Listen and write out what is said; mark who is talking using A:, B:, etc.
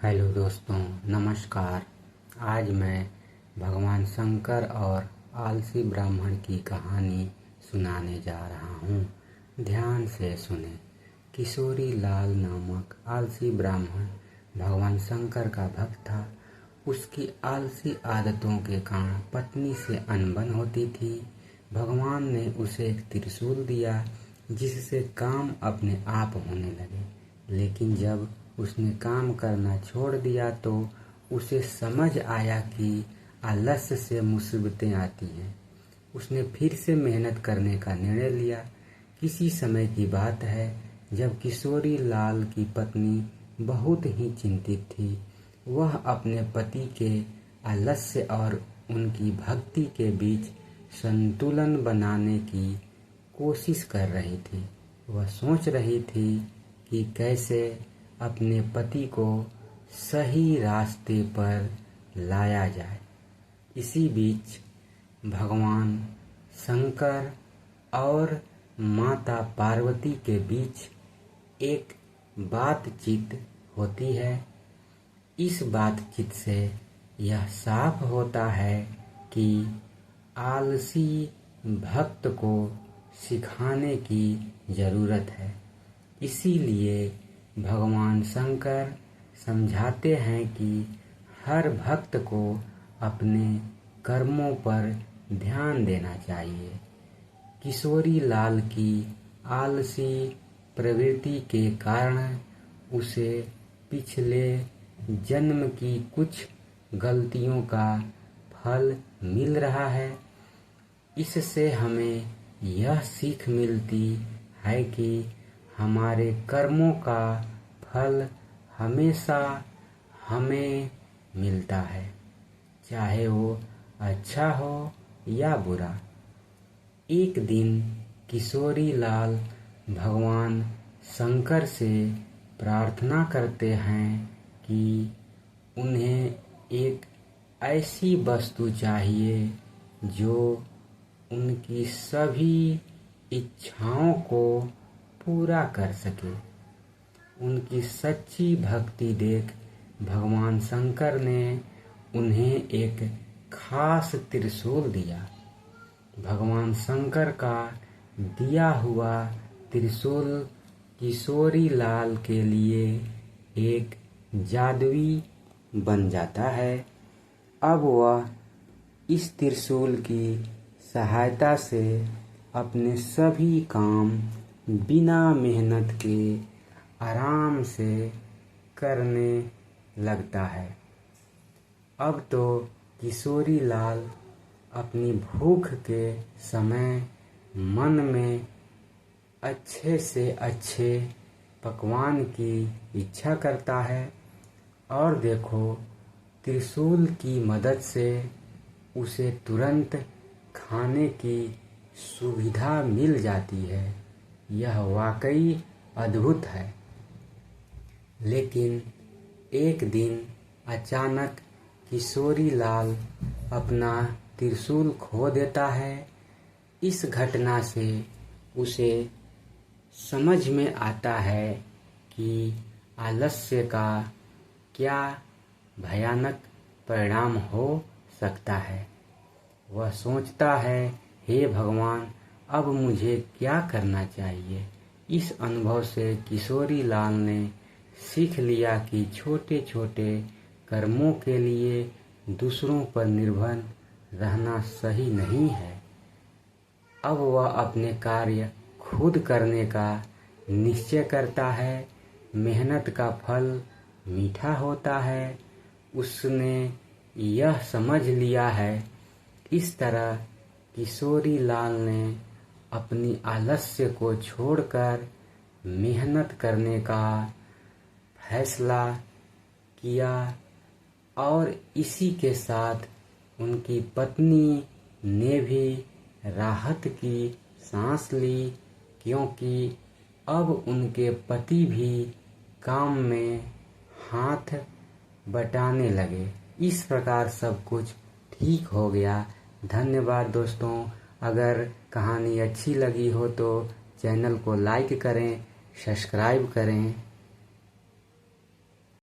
A: Hello दोस्तों, नमस्कार। आज मैं भगवान शंकर और आलसी ब्राह्मण की कहानी सुनाने जा रहा हूँ। ध्यान से सुने। किशोरी लाल नामक आलसी ब्राह्मण भगवान शंकर का भक्त था। उसकी आलसी आदतों के कारण पत्नी से अनबन होती थी। भगवान ने उसे एक त्रिशूल दिया जिससे काम अपने आप होने लगे, लेकिन जब उसने काम करना छोड़ दिया तो उसे समझ आया कि आलस्य से मुसीबतें आती हैं। उसने फिर से मेहनत करने का निर्णय लिया। किसी समय की बात है जब किशोरी लाल की पत्नी बहुत ही चिंतित थी। वह अपने पति के आलस्य और उनकी भक्ति के बीच संतुलन बनाने की कोशिश कर रही थी। वह सोच रही थी कि कैसे अपने पति को सही रास्ते पर लाया जाए। इसी बीच भगवान शंकर और माता पार्वती के बीच एक बातचीत होती है। इस बातचीत से यह साफ होता है कि आलसी भक्त को सिखाने की जरूरत है। इसीलिए भगवान शंकर समझाते हैं कि हर भक्त को अपने कर्मों पर ध्यान देना चाहिए। किशोरी लाल की आलसी प्रवृत्ति के कारण उसे पिछले जन्म की कुछ गलतियों का फल मिल रहा है। इससे हमें यह सीख मिलती है कि हमारे कर्मों का फल हमेशा हमें मिलता है, चाहे वो अच्छा हो या बुरा। एक दिन किशोरी लाल भगवान शंकर से प्रार्थना करते हैं कि उन्हें एक ऐसी वस्तु चाहिए जो उनकी सभी इच्छाओं को पूरा कर सके। उनकी सच्ची भक्ति देख भगवान शंकर ने उन्हें एक खास त्रिशूल दिया। भगवान शंकर का दिया हुआ त्रिशूल किशोरी लाल के लिए एक जादुई बन जाता है। अब वह इस त्रिशूल की सहायता से अपने सभी काम बिना मेहनत के आराम से करने लगता है। अब तो किशोरी लाल अपनी भूख के समय मन में अच्छे से अच्छे पकवान की इच्छा करता है और देखो, त्रिशूल की मदद से उसे तुरंत खाने की सुविधा मिल जाती है। यह वाकई अद्भुत है। लेकिन एक दिन अचानक किशोरी लाल अपना त्रिशूल खो देता है। इस घटना से उसे समझ में आता है कि आलस्य का क्या भयानक परिणाम हो सकता है। वह सोचता है, हे भगवान, अब मुझे क्या करना चाहिए। इस अनुभव से किशोरी लाल ने सीख लिया कि छोटे छोटे कर्मों के लिए दूसरों पर निर्भर रहना सही नहीं है। अब वह अपने कार्य खुद करने का निश्चय करता है। मेहनत का फल मीठा होता है, उसने यह समझ लिया है। इस तरह किशोरी लाल ने अपनी आलस्य को छोड़कर मेहनत करने का फैसला किया और इसी के साथ उनकी पत्नी ने भी राहत की सांस ली, क्योंकि अब उनके पति भी काम में हाथ बटाने लगे। इस प्रकार सब कुछ ठीक हो गया। धन्यवाद दोस्तों। अगर कहानी अच्छी लगी हो तो चैनल को लाइक करें, सब्सक्राइब करें।